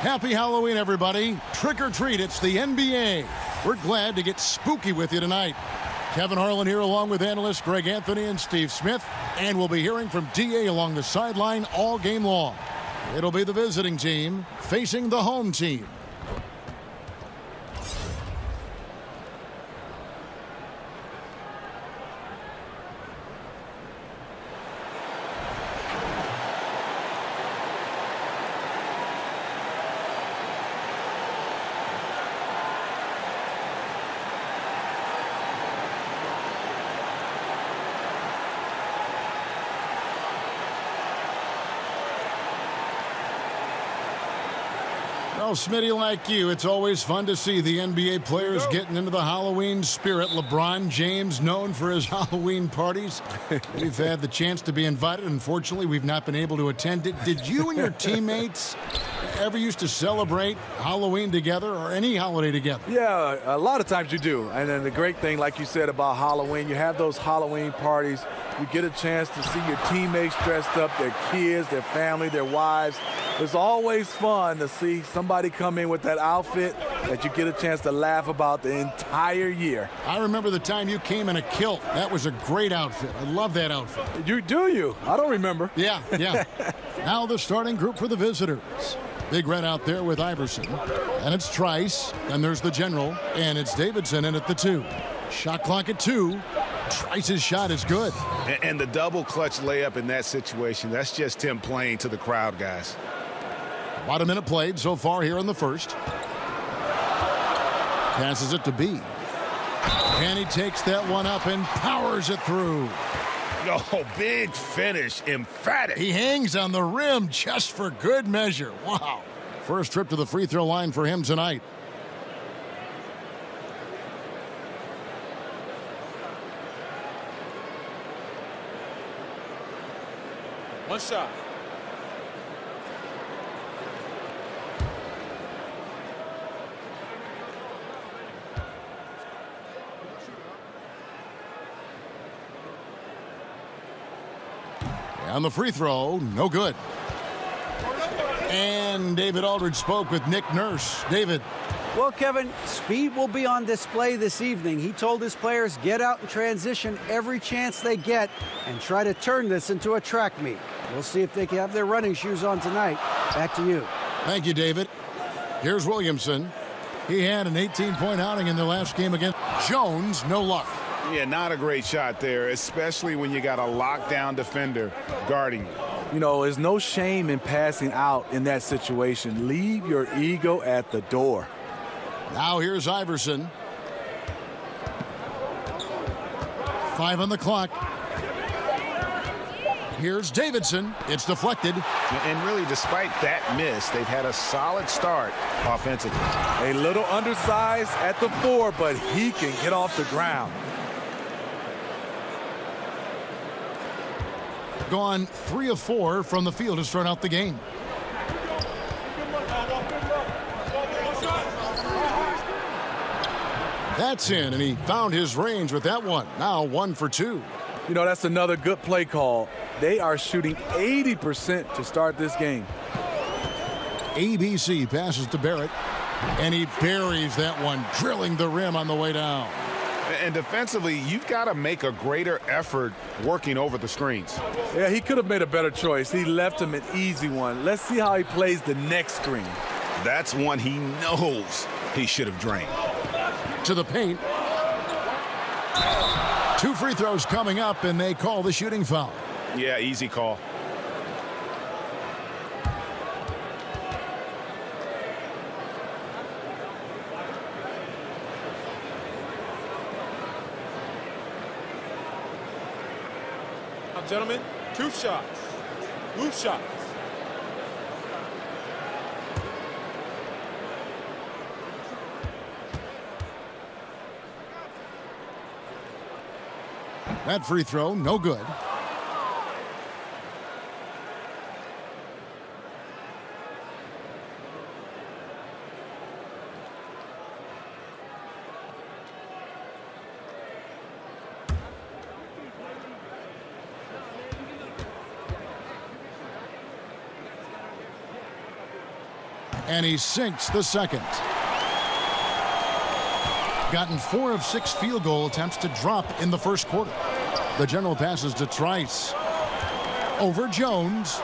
Happy Halloween, everybody. Trick or treat, it's the NBA. We're glad to get spooky with you tonight. Kevin Harlan here along with analysts Greg Anthony and Steve Smith. And we'll be hearing from DA along the sideline all game long. It'll be the visiting team facing the home team. Well, Smitty, like you, it's always fun to see the NBA players getting into the Halloween spirit. LeBron James, known for his Halloween parties. We've had the chance to be invited. Unfortunately, we've not been able to attend it. Did you and your teammates ever used to celebrate Halloween together or any holiday together? Yeah, a lot of times you do. And then the great thing, like you said about Halloween, you have those Halloween parties. You get a chance to see your teammates dressed up, their kids, their family, their wives. It's always fun to see somebody come in with that outfit that you get a chance to laugh about the entire year. I remember the time you came in a kilt. That was a great outfit. I love that outfit. You? I don't remember. Yeah. Now the starting group for the visitors. Big Red out there with Iverson. And it's Trice. And there's the general. And it's Davidson in at the 2. Shot clock at 2. Trice's shot is good. And the double clutch layup in that situation, that's just him playing to the crowd, guys. About a minute played so far here in the first. Passes it to B. And he takes that one up and powers it through. Oh, big finish, emphatic. He hangs on the rim just for good measure. Wow. First trip to the free throw line for him tonight. One shot. On the free throw, no good. And David Aldridge spoke with Nick Nurse. David. Well, Kevin, speed will be on display this evening. He told his players get out and transition every chance they get and try to turn this into a track meet. We'll see if they can have their running shoes on tonight. Back to you. Thank you, David. Here's Williamson. He had an 18-point outing in their last game against Jones. No luck. Yeah, not a great shot there, especially when you got a lockdown defender guarding you. You know, there's no shame in passing out in that situation. Leave your ego at the door. Now here's Iverson. 5 on the clock. Here's Davidson. It's deflected. And really, despite that miss, they've had a solid start offensively. A little undersized at the 4, but he can get off the ground. Gone 3 of 4 from the field to start out the game. That's in, and he found his range with that one. Now 1 for 2. You know, that's another good play call. They are shooting 80% to start this game. ABC passes to Barrett, and he buries that one, drilling the rim on the way down. And defensively, you've got to make a greater effort working over the screens. Yeah, he could have made a better choice. He left him an easy one. Let's see how he plays the next screen. That's one he knows he should have drained. To the paint. 2 free throws coming up, and they call the shooting foul. Yeah, easy call. Now, gentlemen, 2 shots. Move shots. That free throw, no good. and he sinks the second. Gotten 4 of 6 field goal attempts to drop in the first quarter. The general passes to Trice. Over Jones.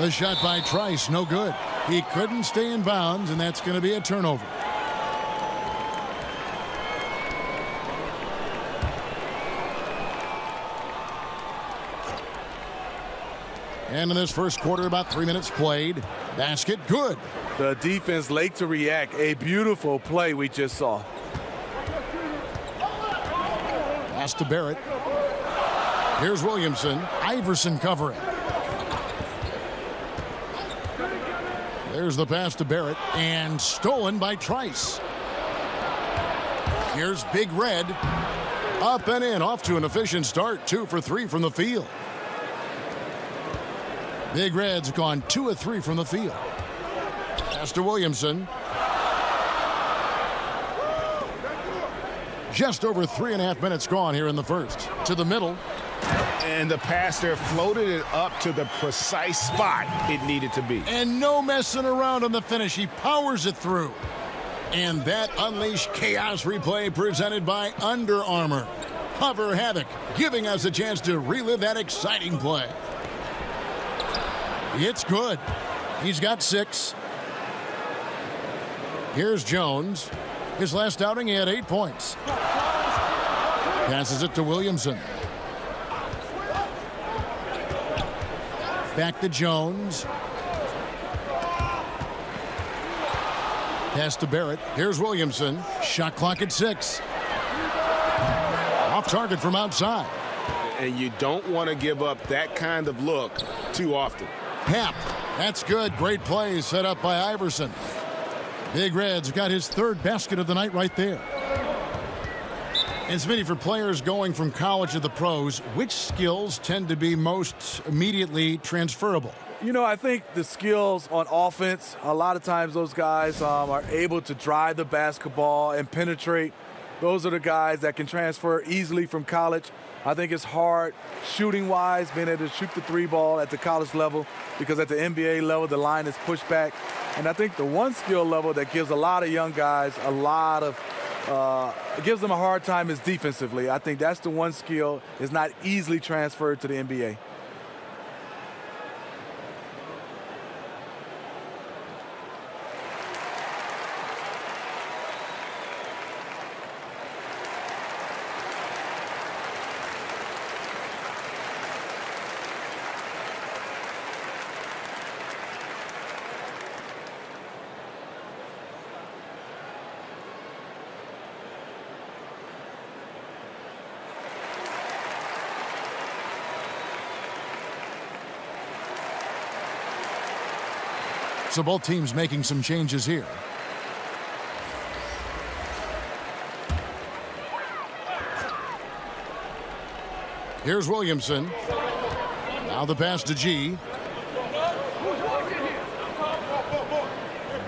The shot by Trice, no good. He couldn't stay in bounds, and that's going to be a turnover. And in this first quarter, about 3 minutes played. Basket good. The defense late to react. A beautiful play we just saw. Pass to Barrett. Here's Williamson. Iverson covering. There's the pass to Barrett, and stolen by Trice. Here's Big Red. Up and in, off to an efficient start. 2 for 3 from the field. Big Red's gone 2 of 3 from the field. Pass to Williamson. Just over 3.5 minutes gone here in the first. To the middle. And the pass there floated it up to the precise spot it needed to be. And no messing around on the finish. He powers it through. And that unleashed chaos replay presented by Under Armour. Hover Havoc, giving us a chance to relive that exciting play. It's good. He's got 6. Here's Jones. His last outing, he had 8 points. Passes it to Williamson. Back to Jones. Pass to Barrett. Here's Williamson. Shot clock at 6. Off target from outside. And you don't want to give up that kind of look too often. Hap. That's good. Great play set up by Iverson. Big Red's got his 3rd basket of the night right there. And Smitty, for players going from college to the pros, which skills tend to be most immediately transferable? You know, I think the skills on offense, a lot of times those guys are able to drive the basketball and penetrate. Those are the guys that can transfer easily from college. I think it's hard shooting-wise, being able to shoot the 3 ball at the college level, because at the NBA level, the line is pushed back. And I think the one skill level that gives a lot of young guys it gives them a hard time is defensively. I think that's the one skill is not easily transferred to the NBA. So both teams making some changes here. Here's Williamson. Now the pass to G.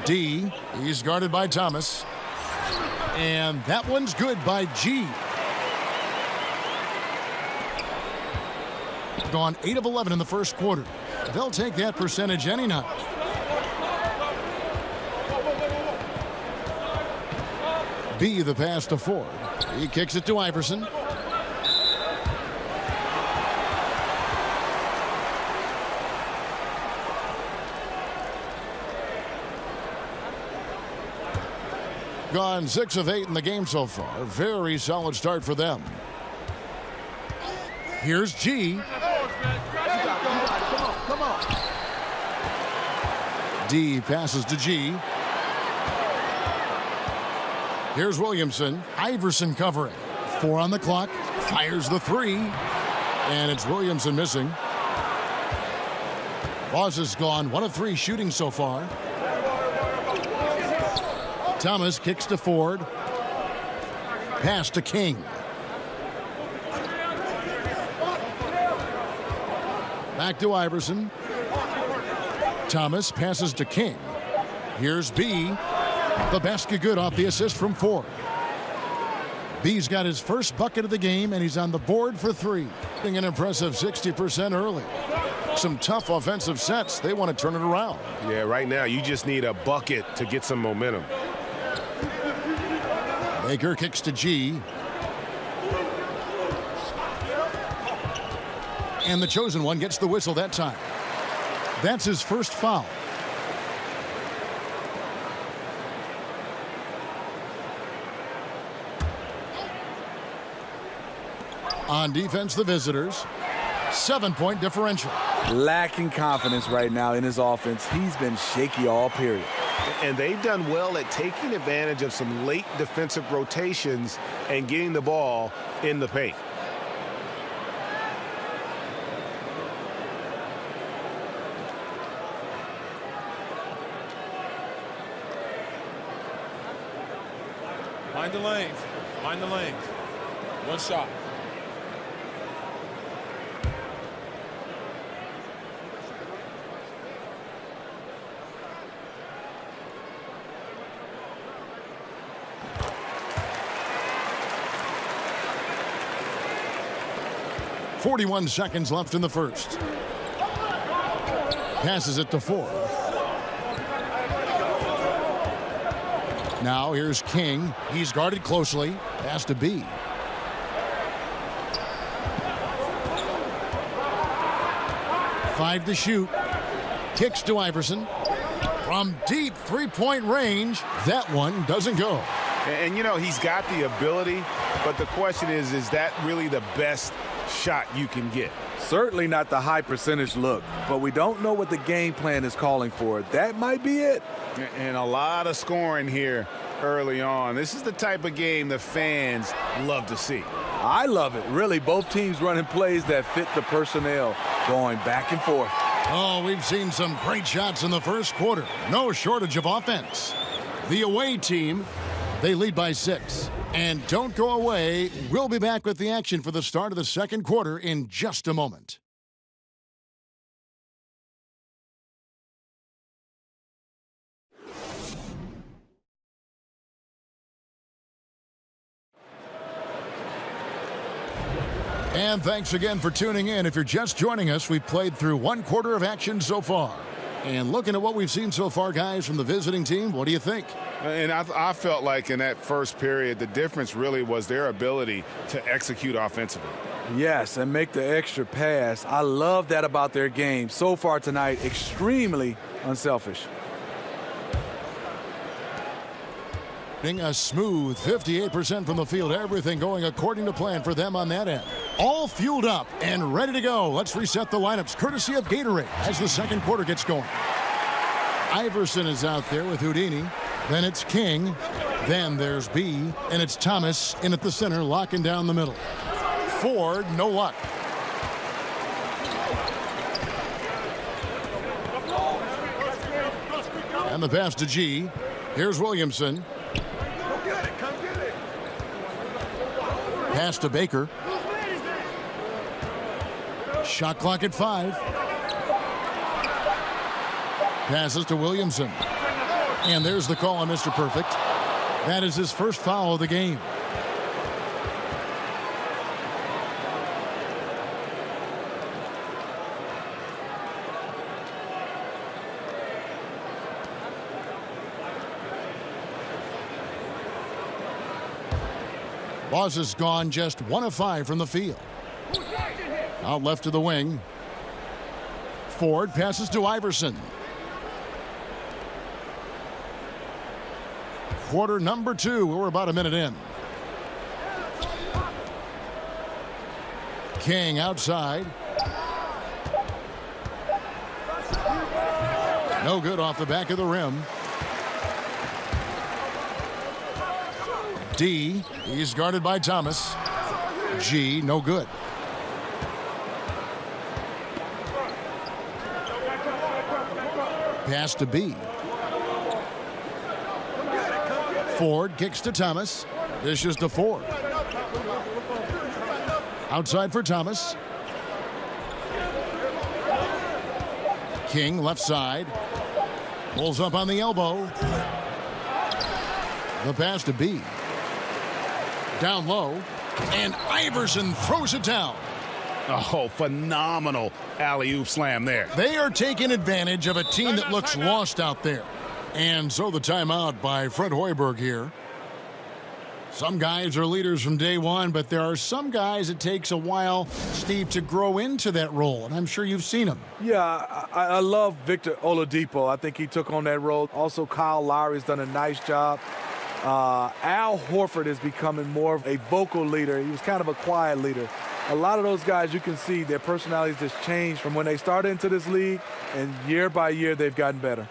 D. He's guarded by Thomas. And that one's good by G. Gone 8 of 11 in the first quarter. They'll take that percentage any night. B, the pass to Ford. He kicks it to Iverson. Gone 6 of 8 in the game so far. Very solid start for them. Here's G. Come on. D passes to G. Here's Williamson. Iverson covering. 4 on the clock. Fires the 3. And it's Williamson missing. Boss has gone 1 of 3 shooting so far. Thomas kicks to Ford. Pass to King. Back to Iverson. Thomas passes to King. Here's B. The basket good off the assist from Ford. B's got his first bucket of the game, and he's on the board for 3. An impressive 60% early. some tough offensive sets. They want to turn it around. Yeah, right now you just need a bucket to get some momentum. Baker kicks to G. And the chosen one gets the whistle that time. That's his first foul. On defense, the visitors. 7-point differential. Lacking confidence right now in his offense. He's been shaky all period. And they've done well at taking advantage of some late defensive rotations and getting the ball in the paint. Mind the lanes. Mind the lanes. One shot. .41 seconds left in the first. Passes it to Ford. Now here's King. He's guarded closely. Pass to B. Five to shoot. Kicks to Iverson. From deep three-point range, that one doesn't go. And you know, he's got the ability, but the question is that really the best shot you can get? Certainly not the high percentage look, but we don't know what the game plan is calling for. That might be it. And a lot of scoring here early on. This is the type of game the fans love to see. I love it. Really, both teams running plays that fit the personnel, going back and forth. Oh, we've seen some great shots in the first quarter. No shortage of offense. The away team, they lead by 6. And don't go away. We'll be back with the action for the start of the second quarter in just a moment. And thanks again for tuning in. If you're just joining us, we've played through one quarter of action so far. And looking at what we've seen so far, guys, from the visiting team, what do you think? And I felt like in that first period, the difference really was their ability to execute offensively. Yes, and make the extra pass. I love that about their game. So far tonight, extremely unselfish. A smooth 58% from the field. Everything going according to plan for them on that end. All fueled up and ready to go. Let's reset the lineups courtesy of Gatorade as the second quarter gets going. Iverson is out there with Houdini. Then it's King. Then there's B. And it's Thomas in at the center, locking down the middle. Ford, no luck. And the pass to G. Here's Williamson. Pass to Baker. Shot clock at 5. Passes to Williamson. And there's the call on Mr. Perfect. That is his first foul of the game. Boss has gone just 1 of 5 from the field. Out left to the wing. Ford passes to Iverson. Quarter number 2. We're about a minute in. King outside. No good off the back of the rim. D, he's guarded by Thomas. G, no good. Pass to B. Ford kicks to Thomas. Dishes to Ford. Outside for Thomas. King left side. Pulls up on the elbow. The pass to B. Down low, and Iverson throws it down. Oh, phenomenal alley-oop slam there. They are taking advantage of a team that looks lost out there. And so the timeout by Fred Hoiberg here. Some guys are leaders from day one, but there are some guys it takes a while, Steve, to grow into that role, and I'm sure you've seen them. Yeah, I love Victor Oladipo. I think he took on that role. Also, Kyle Lowry's done a nice job. Al Horford is becoming more of a vocal leader. He was kind of a quiet leader. A lot of those guys, you can see their personalities just changed from when they started into this league, and year by year they've gotten better.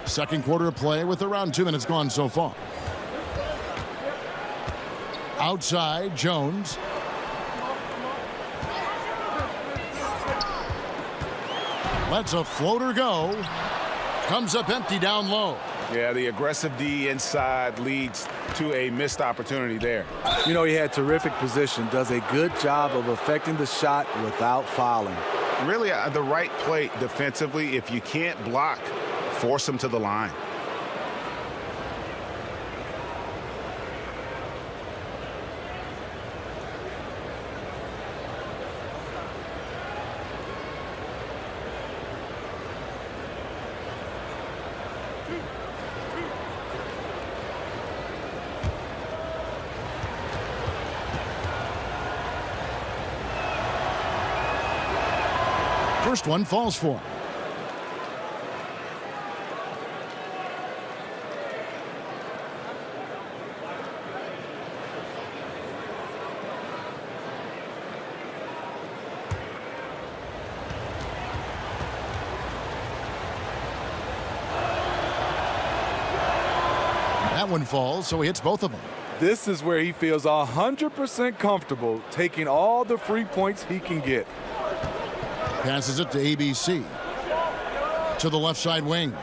Second quarter of play with around 2 minutes gone so far. Outside, Jones. Lets a floater go. Comes up empty down low. Yeah, the aggressive D inside leads to a missed opportunity there. You know, he had terrific position, does a good job of affecting the shot without fouling. Really, the right play defensively. If you can't block, force him to the line. First one falls for him. That one falls, so he hits both of them. This is where he feels 100% comfortable taking all the free points he can get. Passes it to ABC. To the left side wing.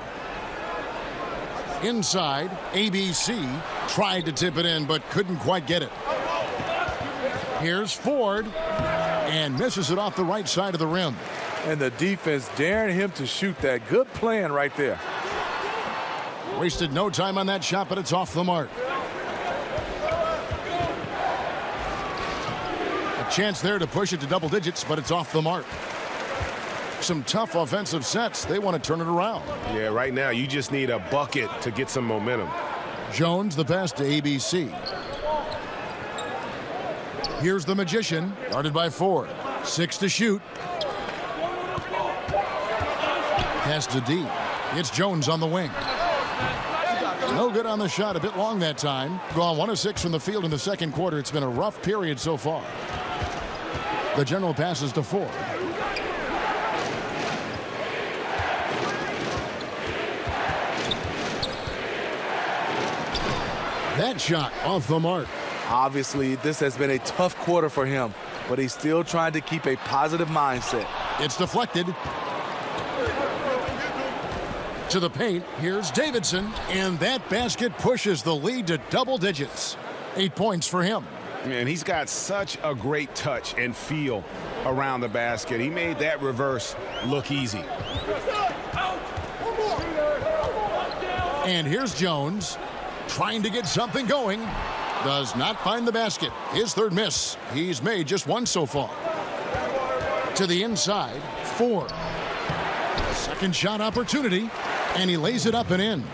Inside, ABC tried to tip it in, but couldn't quite get it. Here's Ford, and misses it off the right side of the rim. And the defense daring him to shoot that. Good plan right there. Wasted no time on that shot, but it's off the mark. A chance there to push it to double digits, but it's off the mark. Some tough offensive sets. They want to turn it around. Yeah, right now you just need a bucket to get some momentum. Jones the pass to ABC. Here's the Magician, guarded by Ford. 6 to shoot. Pass to D. It's Jones on the wing. No good on the shot, a bit long that time. Gone 1 of 6 from the field in the second quarter. It's been a rough period so far. The general passes to Ford. That shot off the mark. Obviously, this has been a tough quarter for him, but he's still trying to keep a positive mindset. It's deflected. To the paint, here's Davidson, and that basket pushes the lead to double digits. 8 points for him. Man, he's got such a great touch and feel around the basket. He made that reverse look easy. And here's Jones, trying to get something going. Does not find the basket. His third miss. He's made just one so far. To the inside, Ford. Second shot opportunity, and he lays it up and in.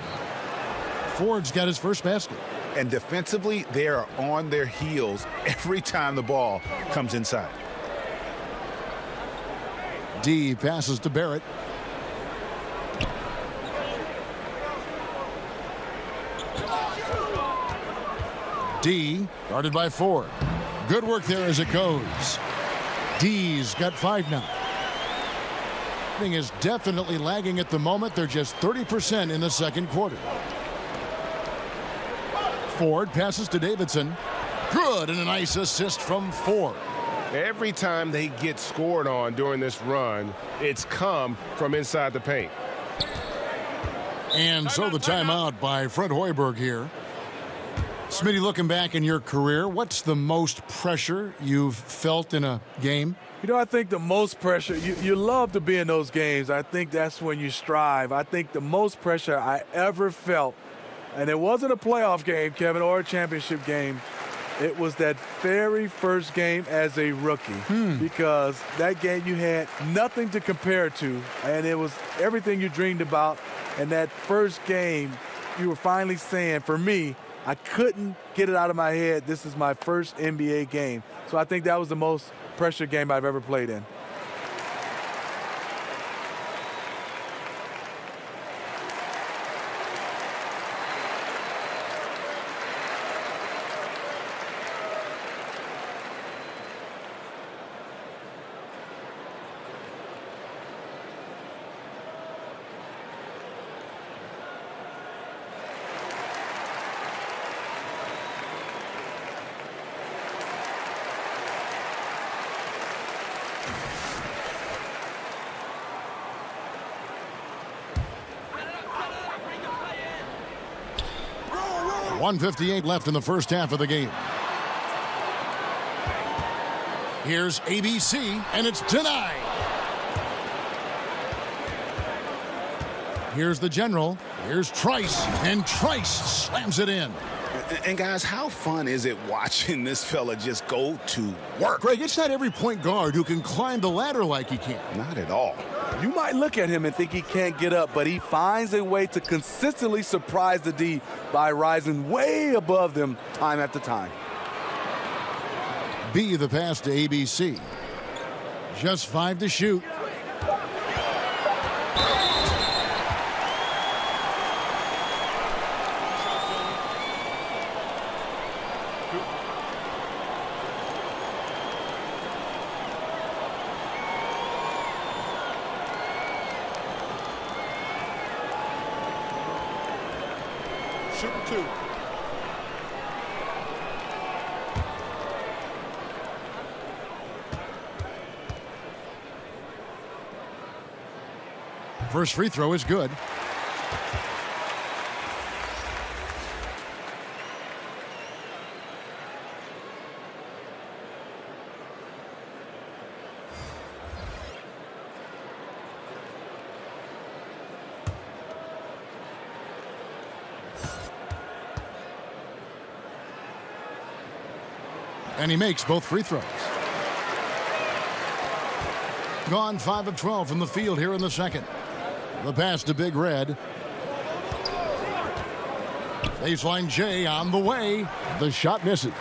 Ford's got his first basket. And defensively, they are on their heels every time the ball comes inside. D passes to Barrett. D guarded by Ford. Good work there as it goes. D's got 5 now. Thing is definitely lagging at the moment. They're just 30% in the second quarter. Ford passes to Davidson. Good, and a nice assist from Ford. Every time they get scored on during this run, it's come from inside the paint. And so the timeout by Fred Hoiberg here. Smitty, looking back in your career, what's the most pressure you've felt in a game? You know, I think the most pressure, you love to be in those games. I think that's when you strive. I think the most pressure I ever felt, and it wasn't a playoff game, Kevin, or a championship game. It was that very first game as a rookie, because that game you had nothing to compare to, and it was everything you dreamed about. And that first game, you were finally saying, for me, I couldn't get it out of my head. This is my first NBA game. So I think that was the most pressure game I've ever played in. .158 left in the first half of the game. Here's ABC, and it's denied. Here's the general. Here's Trice, and Trice slams it in. And guys, how fun is it watching this fella just go to work? Greg, it's not every point guard who can climb the ladder like he can. Not at all. You might look at him and think he can't get up, but he finds a way to consistently surprise the D by rising way above them time after time. B, the pass to ABC. Just 5 to shoot. Shooting 2. First free throw is good. And he makes both free throws. Gone 5 of 12 from the field here in the second. The pass to Big Red. Baseline J on the way. The shot misses.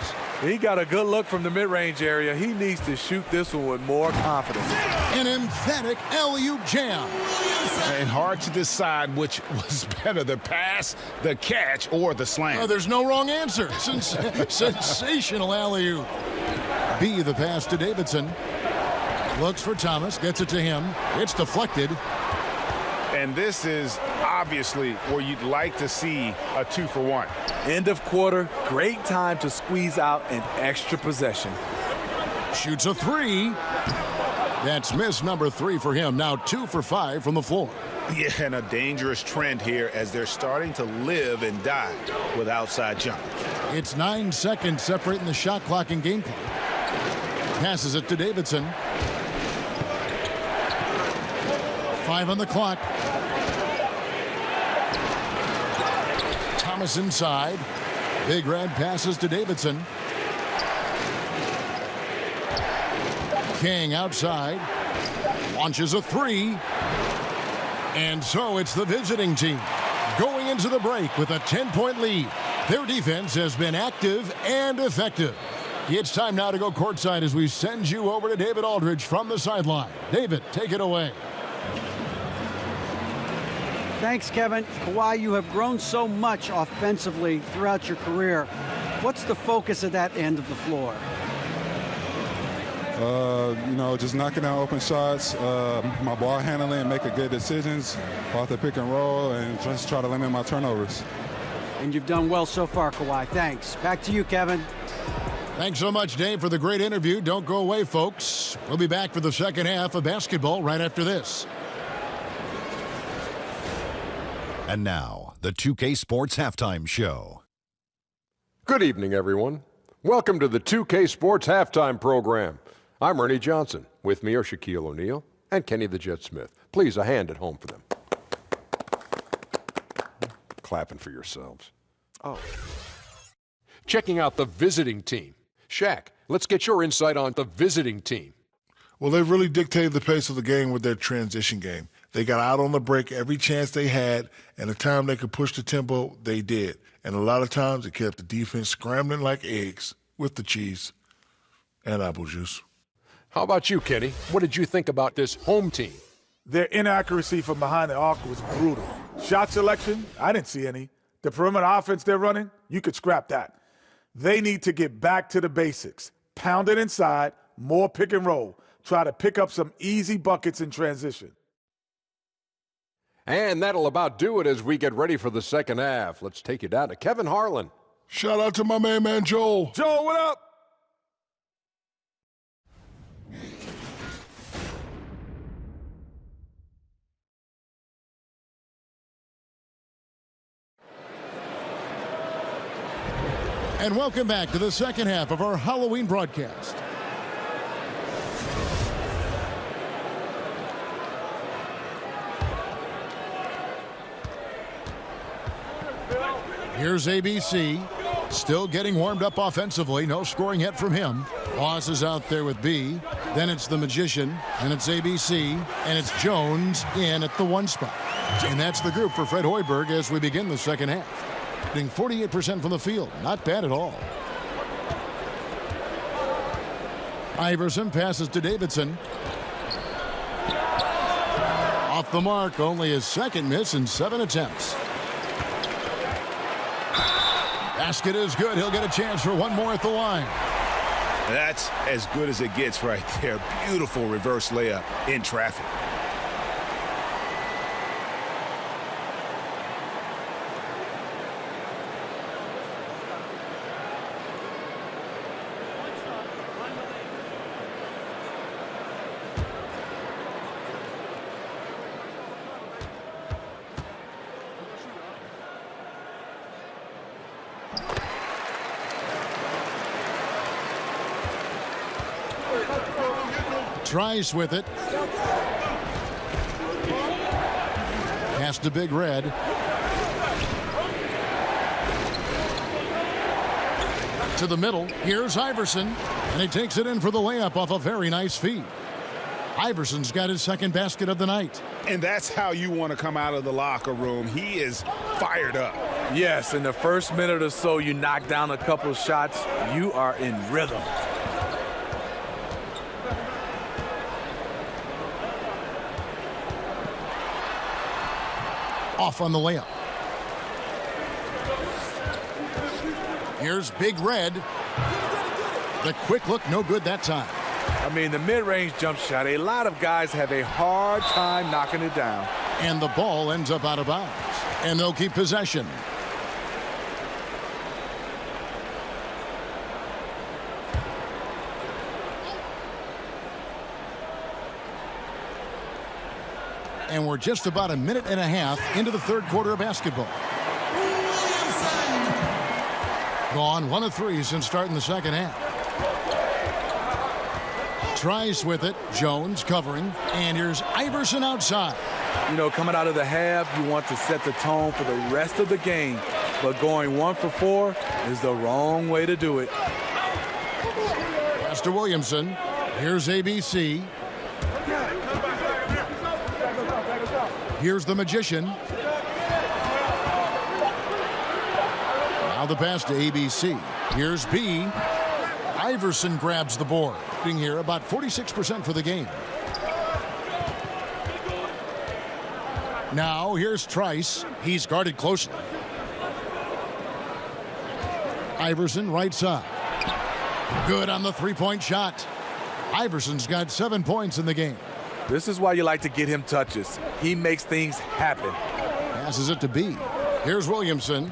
He got a good look from the mid-range area. He needs to shoot this one with more confidence. An emphatic alley-oop jam. And hard to decide which was better, the pass, the catch, or the slam. There's no wrong answer. Sensational alley-oop. B, the pass to Davidson. Looks for Thomas, gets it to him. It's deflected. And this is obviously where you'd like to see a 2-for-1. End of quarter, great time to squeeze out an extra possession. Shoots a 3. That's miss number 3 for him. Now 2 for 5 from the floor. Yeah, and a dangerous trend here as they're starting to live and die with outside jumpers. It's 9 seconds separating the shot clock and game clock. Passes it to Davidson. 5 on the clock. Thomas inside. Big Red passes to Davidson. King outside. Launches a 3. And so it's the visiting team going into the break with a 10-point lead. Their defense has been active and effective. It's time now to go courtside as we send you over to David Aldridge from the sideline. David, take it away. Thanks, Kevin. Kawhi, you have grown so much offensively throughout your career. What's the focus of that end of the floor? Just knocking down open shots, my ball handling, making good decisions off the pick and roll, and just try to limit my turnovers. And you've done well so far, Kawhi. Thanks. Back to you, Kevin. Thanks so much, Dave, for the great interview. Don't go away, folks. We'll be back for the second half of basketball right after this. And now, the 2K Sports Halftime Show. Good evening, everyone. Welcome to the 2K Sports Halftime Program. I'm Ernie Johnson. With me are Shaquille O'Neal and Kenny the Jet Smith. Please, a hand at home for them. Clapping for yourselves. Oh. Checking out the visiting team. Shaq, let's get your insight on the visiting team. Well, they've really dictated the pace of the game with their transition game. They got out on the break every chance they had, and the time they could push the tempo, they did. And a lot of times it kept the defense scrambling like eggs with the cheese and apple juice. How about you, Kenny? What did you think about this home team? Their inaccuracy from behind the arc was brutal. Shot selection, I didn't see any. The perimeter offense they're running, you could scrap that. They need to get back to the basics. Pound it inside, more pick and roll. Try to pick up some easy buckets in transition. And that'll about do it as we get ready for the second half. Let's take you down to Kevin Harlan. Shout out to my man Joel. Joel, what up? And welcome back to the second half of our Halloween broadcast. Here's ABC, still getting warmed up offensively. No scoring yet from him. Boss is out there with B. Then it's the Magician, and it's ABC, and it's Jones in at the 1 spot. And that's the group for Fred Hoiberg as we begin the second half. Hitting 48% from the field. Not bad at all. Iverson passes to Davidson. Off the mark, only his second miss in 7 attempts. Basket is good. He'll get a chance for one more at the line. That's as good as it gets right there. Beautiful reverse layup in traffic. Trice with it. Pass to Big Red. To the middle. Here's Iverson. And he takes it in for the layup off a very nice feed. Iverson's got his second basket of the night. And that's how you want to come out of the locker room. He is fired up. Yes, in the first minute or so, you knock down a couple of shots. You are in rhythm. Off on the layup. Here's Big Red. The quick look, no good that time. I mean, the mid-range jump shot, a lot of guys have a hard time knocking it down. And the ball ends up out of bounds. And they'll keep possession. And we're just about a minute and a half into the third quarter of basketball. Gone 1 of 3 since starting the second half. Trice with it. Jones covering. And here's Iverson outside. You know, coming out of the half, you want to set the tone for the rest of the game. But going 1 for 4 is the wrong way to do it. Pass to Williamson. Here's ABC. Here's the Magician. Now the pass to ABC. Here's B. Iverson grabs the board. Being here about 46% for the game. Now here's Trice. He's guarded closely. Iverson right side. Good on the three-point shot. Iverson's got 7 points in the game. This is why you like to get him touches. He makes things happen. Passes it to B. Here's Williamson.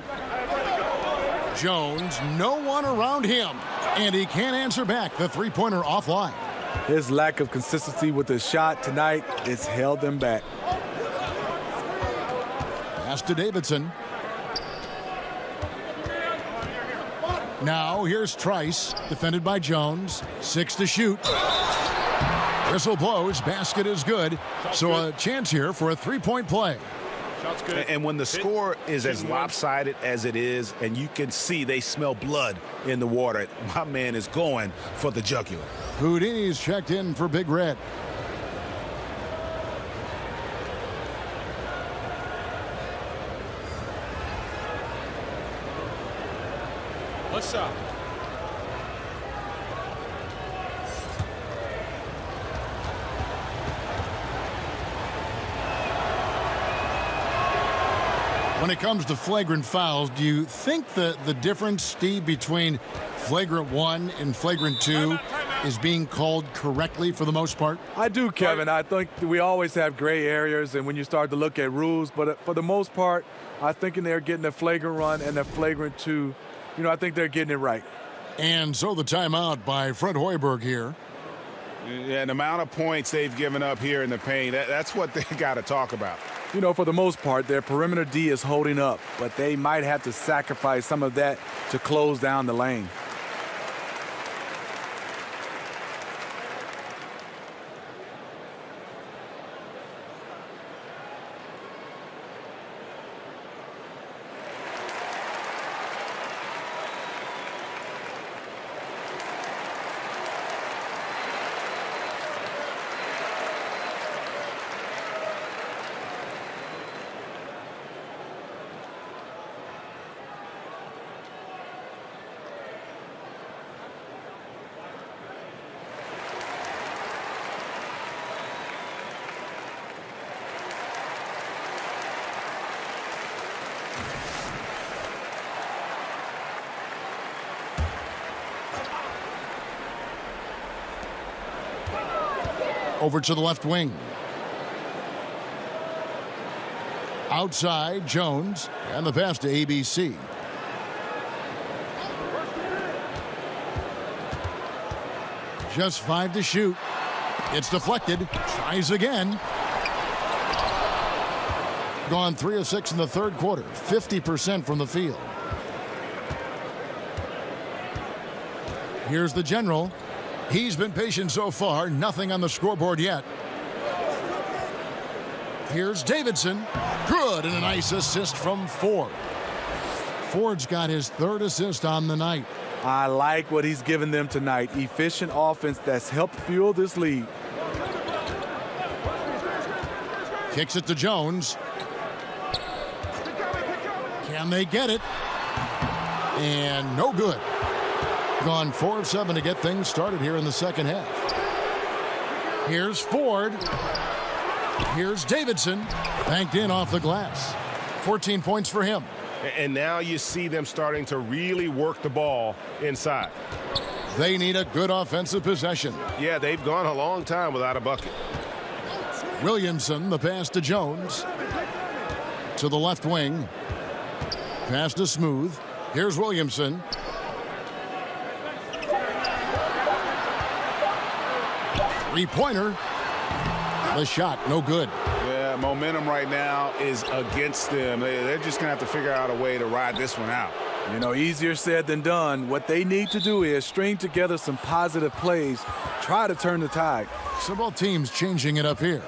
Jones, no one around him. And he can't answer back. The three-pointer offline. His lack of consistency with his shot tonight has held them back. Pass to Davidson. Now here's Trice, defended by Jones. 6 to shoot. Whistle blows, basket is good. So a chance here for a three-point play. Shot's good. And when the score is as lopsided as it is, and you can see they smell blood in the water, my man is going for the jugular. Houdini's checked in for Big Red. What's up? When it comes to flagrant fouls, do you think that the difference, Steve, between flagrant 1 and flagrant 2 is being called correctly for the most part? I do, Kevin. I think we always have gray areas, and when you start to look at rules, but for the most part, I think they're getting a flagrant 1 and a flagrant 2. You know, I think they're getting it right. And so the timeout by Fred Hoiberg here. Yeah, the amount of points they've given up here in the paint, that's what they got to talk about. You know, for the most part, their perimeter D is holding up, but they might have to sacrifice some of that to close down the lane. Over to the left wing. Outside, Jones, and the pass to ABC. Just 5 to shoot. It's deflected. Tries again. Gone 3 of 6 in the third quarter. 50% from the field. Here's the general. He's been patient so far. Nothing on the scoreboard yet. Here's Davidson. Good, and a nice assist from Ford. Ford's got his third assist on the night. I like what he's given them tonight. Efficient offense that's helped fuel this lead. Kicks it to Jones. Can they get it? And no good. Gone 4 of 7 to get things started here in the second half. Here's Ford. Here's Davidson. Banked in off the glass. 14 points for him. And now you see them starting to really work the ball inside. They need a good offensive possession. Yeah, they've gone a long time without a bucket. Williamson, the pass to Jones. To the left wing. Pass to Smooth. Here's Williamson. Three-pointer. The shot, no good. Yeah, momentum right now is against them. They're just going to have to figure out a way to ride this one out. You know, easier said than done. What they need to do is string together some positive plays, try to turn the tide. So both teams changing it up here.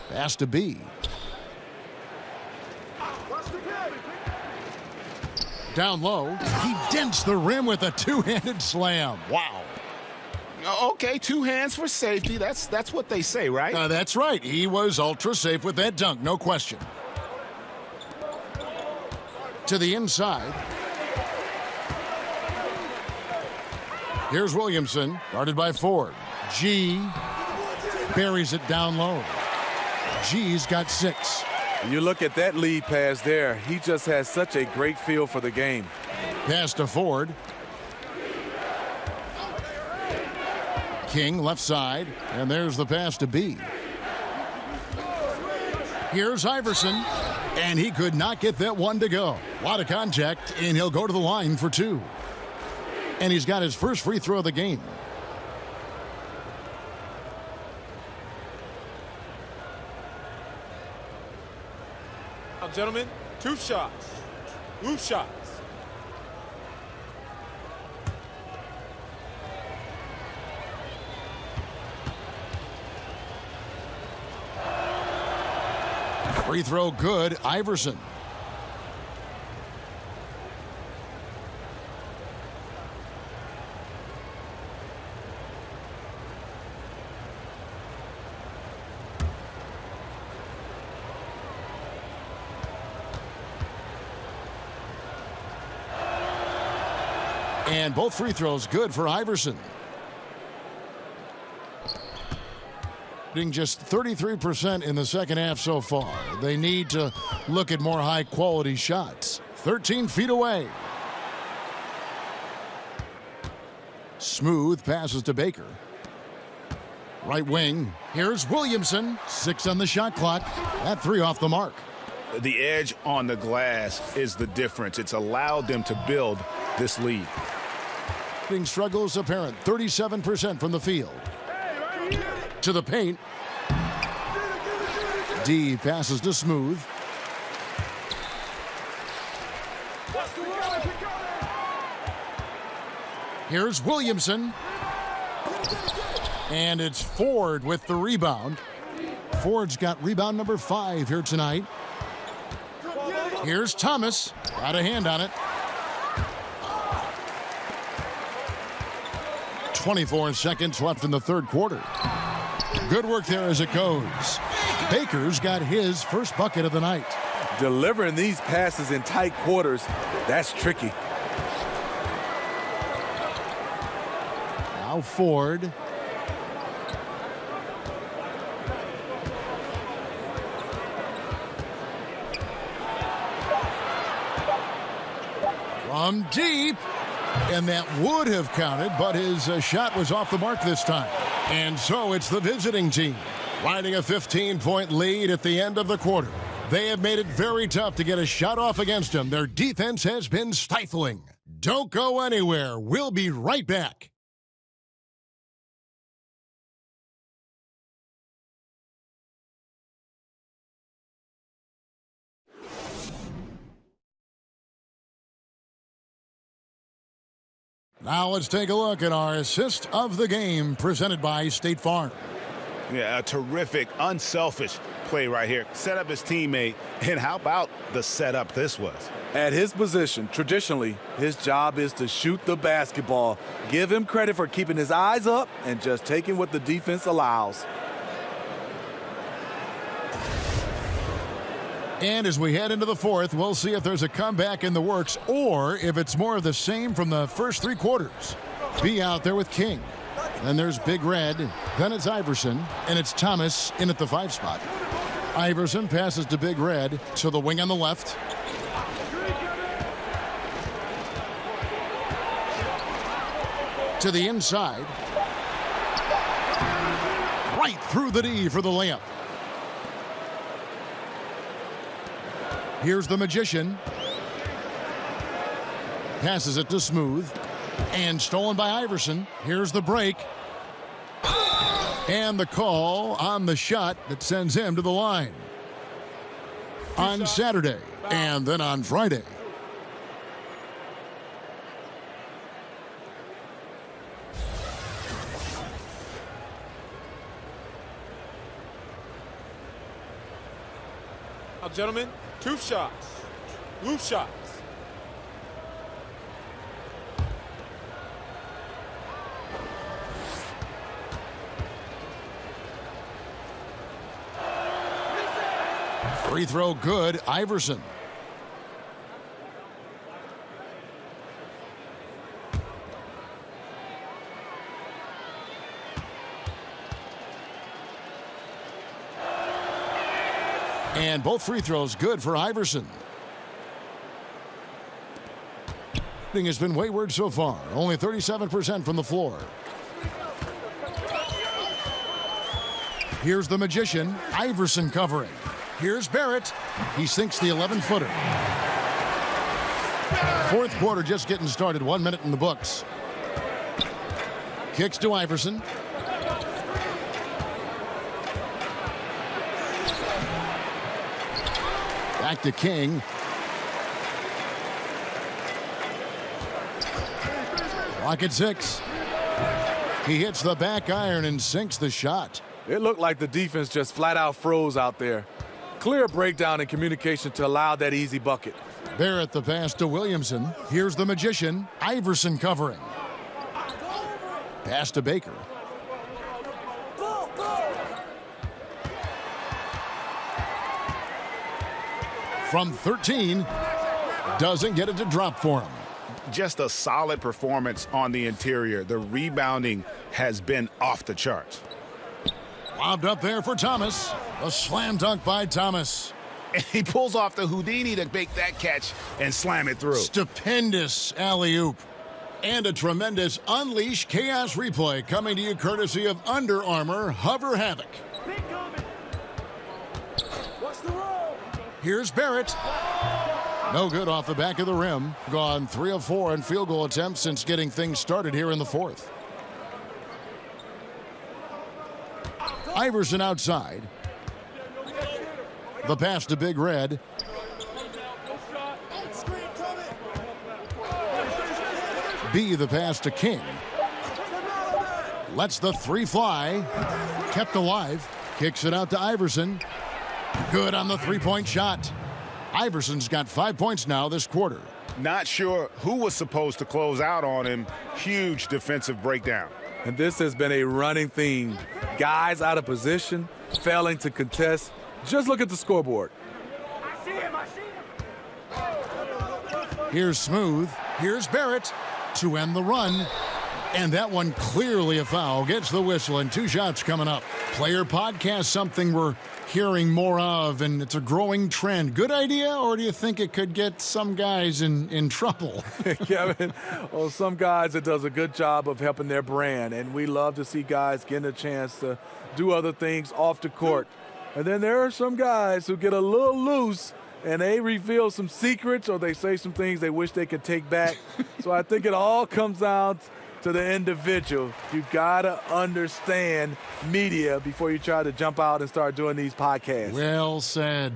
Pass to B. Down low. He dents the rim with a two-handed slam. Wow. Okay, 2 hands for safety. That's what they say, right? That's right. He was ultra safe with that dunk, no question. To the inside. Here's Williamson, guarded by Ford. G buries it down low. G's got 6. You look at that lead pass there. He just has such a great feel for the game. Pass to Ford. King left side, and there's the pass to B. Here's Iverson, and he could not get that one to go. A lot of contact, and he'll go to the line for 2. And he's got his first free throw of the game. Now, gentlemen, 2 shots. 2 shots. Free throw good, Iverson. And both free throws good for Iverson. Just 33% in the second half so far. They need to look at more high-quality shots. 13 feet away. Smooth passes to Baker. Right wing. Here's Williamson. 6 on the shot clock. That 3 off the mark. The edge on the glass is the difference. It's allowed them to build this lead. Struggles apparent. 37% from the field. To the paint. D passes to Smooth. Here's Williamson. And it's Ford with the rebound. Ford's got rebound number 5 here tonight. Here's Thomas. Got a hand on it. 24 seconds left in the third quarter. Good work there as it goes. Baker's got his first bucket of the night. Delivering these passes in tight quarters, that's tricky. Now Ford. From deep. And that would have counted, but his shot was off the mark this time. And so it's the visiting team, riding a 15-point lead at the end of the quarter. They have made it very tough to get a shot off against them. Their defense has been stifling. Don't go anywhere. We'll be right back. Now let's take a look at our assist of the game presented by State Farm. Yeah, a terrific, unselfish play right here. Set up his teammate, and how about the setup this was? At his position, traditionally, his job is to shoot the basketball. Give him credit for keeping his eyes up and just taking what the defense allows. And as we head into the fourth, we'll see if there's a comeback in the works or if it's more of the same from the first 3 quarters. B out there with King. Then there's Big Red. Then it's Iverson. And it's Thomas in at the 5 spot. Iverson passes to Big Red to the wing on the left. To the inside. Right through the D for the layup. Here's the Magician. Passes it to Smooth. And stolen by Iverson. Here's the break. And the call on the shot that sends him to the line. On Saturday and then on Friday. Now, gentlemen, 2 shots. 2 shots. Free throw good, Iverson. And both free throws good for Iverson. Shooting has been wayward so far. Only 37% from the floor. Here's the magician, Iverson covering. Here's Barrett. He sinks the 11-footer. Fourth quarter just getting started. 1 minute in the books. Kicks to Iverson. Back to King. Clock at 6. He hits the back iron and sinks the shot. It looked like the defense just flat out froze out there. Clear breakdown in communication to allow that easy bucket. Barrett the pass to Williamson. Here's the magician, Iverson covering. Pass to Baker. From 13, doesn't get it to drop for him. Just a solid performance on the interior. The rebounding has been off the charts. Lobbed up there for Thomas. A slam dunk by Thomas. And he pulls off the Houdini to make that catch and slam it through. Stupendous alley-oop. And a tremendous Unleash Chaos replay coming to you courtesy of Under Armour Hover Havoc. Here's Barrett. No good off the back of the rim. Gone 3 of 4 in field goal attempts since getting things started here in the fourth. Iverson outside. The pass to Big Red. B the pass to King. Lets the 3 fly. Kept alive. Kicks it out to Iverson. Good on the 3-point shot. Iverson's got 5 points now this quarter. Not sure who was supposed to close out on him. Huge defensive breakdown. And this has been a running theme. Guys out of position, failing to contest. Just look at the scoreboard. Here's Smooth. Here's Barrett to end the run. And that one clearly a foul. Gets the whistle and 2 shots coming up. Player podcast, something we're hearing more of, and it's a growing trend. Good idea, or do you think it could get some guys in trouble? Kevin, well, some guys, it does a good job of helping their brand, and we love to see guys getting a chance to do other things off the court. And then there are some guys who get a little loose, and they reveal some secrets, or they say some things they wish they could take back. So I think it all comes down to the individual. You gotta understand media before you try to jump out and start doing these podcasts. Well said.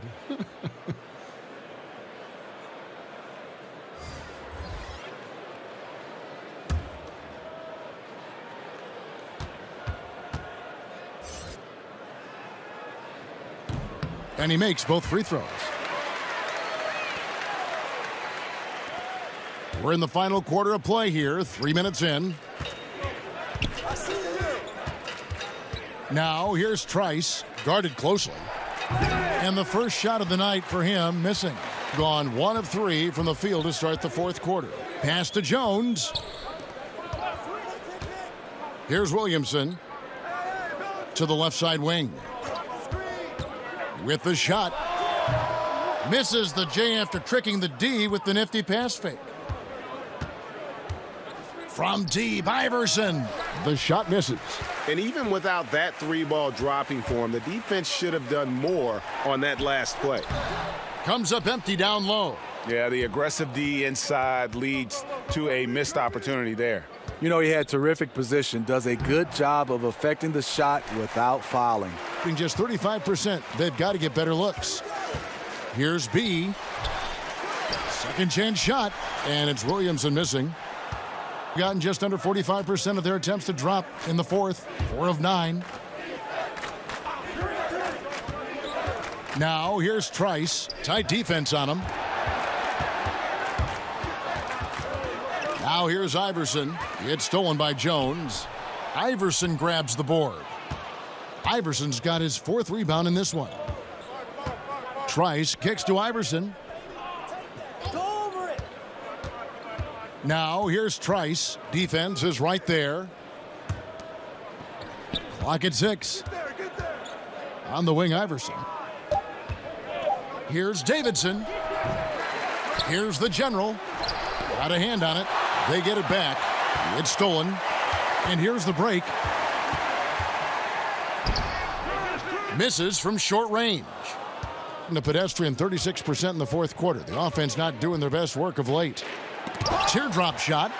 And he makes both free throws. We're in the final quarter of play here, 3 minutes in. Now here's Trice, guarded closely. And the first shot of the night for him, missing. Gone 1 of 3 from the field to start the fourth quarter. Pass to Jones. Here's Williamson to the left side wing. With the shot. Misses the J after tricking the D with the nifty pass fake. From deep, Iverson. The shot misses. And even without that 3-ball dropping for him, the defense should have done more on that last play. Comes up empty down low. Yeah, the aggressive D inside leads to a missed opportunity there. You know, he had terrific position, does a good job of affecting the shot without fouling. Being just 35%, they've got to get better looks. Here's B. Second chance shot, and it's Williamson missing. Gotten just under 45% of their attempts to drop in the fourth. 4 of 9. Now here's Trice. Tight defense on him. Now here's Iverson. It's stolen by Jones. Iverson grabs the board. Iverson's got his 4th rebound in this one. Trice kicks to Iverson. Now here's Trice. Defense is right there. Clock at 6. On the wing, Iverson. Here's Davidson. Here's the general. Got a hand on it. They get it back. It's stolen. And here's the break. Misses from short range. And the pedestrian 36% in the fourth quarter. The offense not doing their best work of late. Teardrop shot.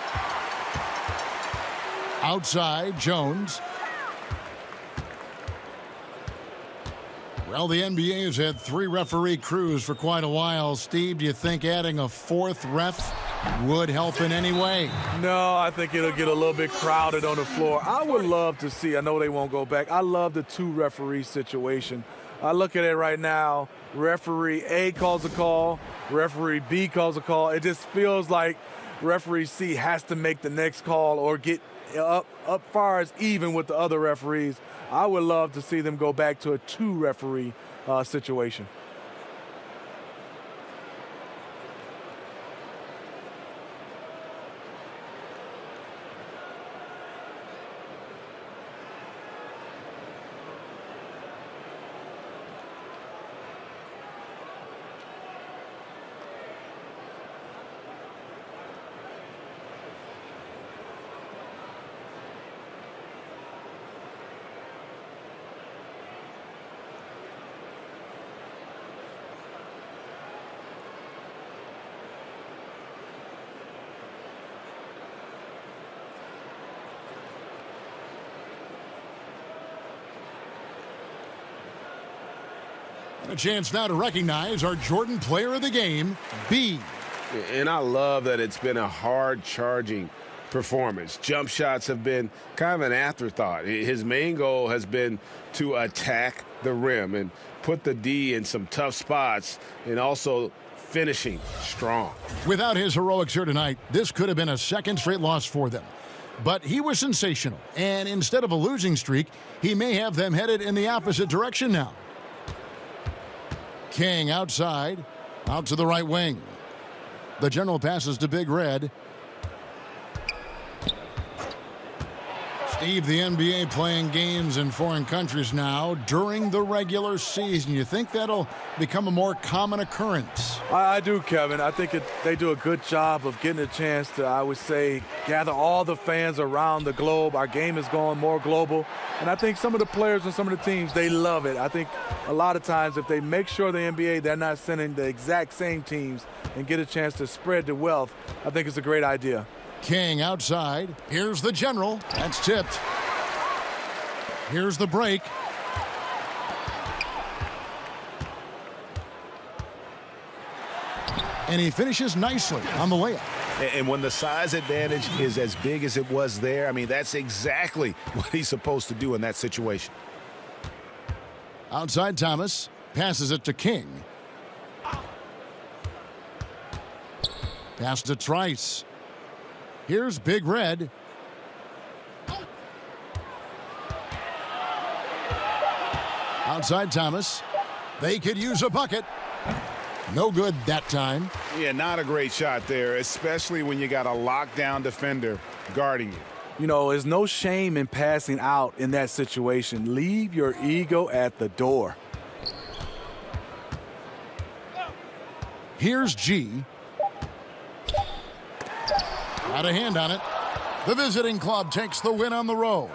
Outside, Jones. Well, the NBA has had 3 referee crews for quite a while. Steve, do you think adding a 4th ref would help in any way? No, I think it'll get a little bit crowded on the floor. I would love to see, I know they won't go back, I love the 2 referee situation. I look at it right now, referee A calls a call, referee B calls a call. It just feels like referee C has to make the next call or get up far as even with the other referees. I would love to see them go back to a 2 referee situation. A chance now to recognize our Jordan Player of the Game, B. And I love that it's been a hard-charging performance. Jump shots have been kind of an afterthought. His main goal has been to attack the rim and put the D in some tough spots and also finishing strong. Without his heroics here tonight, this could have been a second straight loss for them. But he was sensational, and instead of a losing streak, he may have them headed in the opposite direction now. King outside, out to the right wing. The general passes to Big Red. Steve, the NBA playing games in foreign countries now during the regular season. You think that'll become a more common occurrence? I do, Kevin. I think they do a good job of getting a chance to, I would say, gather all the fans around the globe. Our game is going more global. And I think some of the players and some of the teams, they love it. I think a lot of times if they make sure the NBA, they're not sending the exact same teams and get a chance to spread the wealth, I think it's a great idea. King outside. Here's the general. That's tipped. Here's the break. And he finishes nicely on the layup. And when the size advantage is as big as it was there, I mean, that's exactly what he's supposed to do in that situation. Outside Thomas. Passes it to King. Pass to Trice. Here's Big Red. Outside Thomas. They could use a bucket. No good that time. Yeah, not a great shot there, especially when you got a lockdown defender guarding you. You know, there's no shame in passing out in that situation. Leave your ego at the door. Here's G. Got a hand on it. The visiting club takes the win on the road.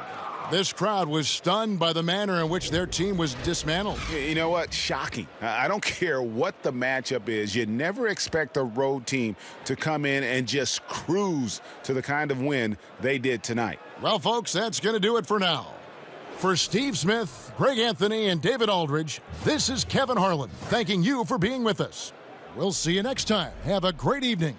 This crowd was stunned by the manner in which their team was dismantled. You know what? Shocking. I don't care what the matchup is. You never expect a road team to come in and just cruise to the kind of win they did tonight. Well, folks, that's going to do it for now. For Steve Smith, Greg Anthony, and David Aldridge, this is Kevin Harlan thanking you for being with us. We'll see you next time. Have a great evening.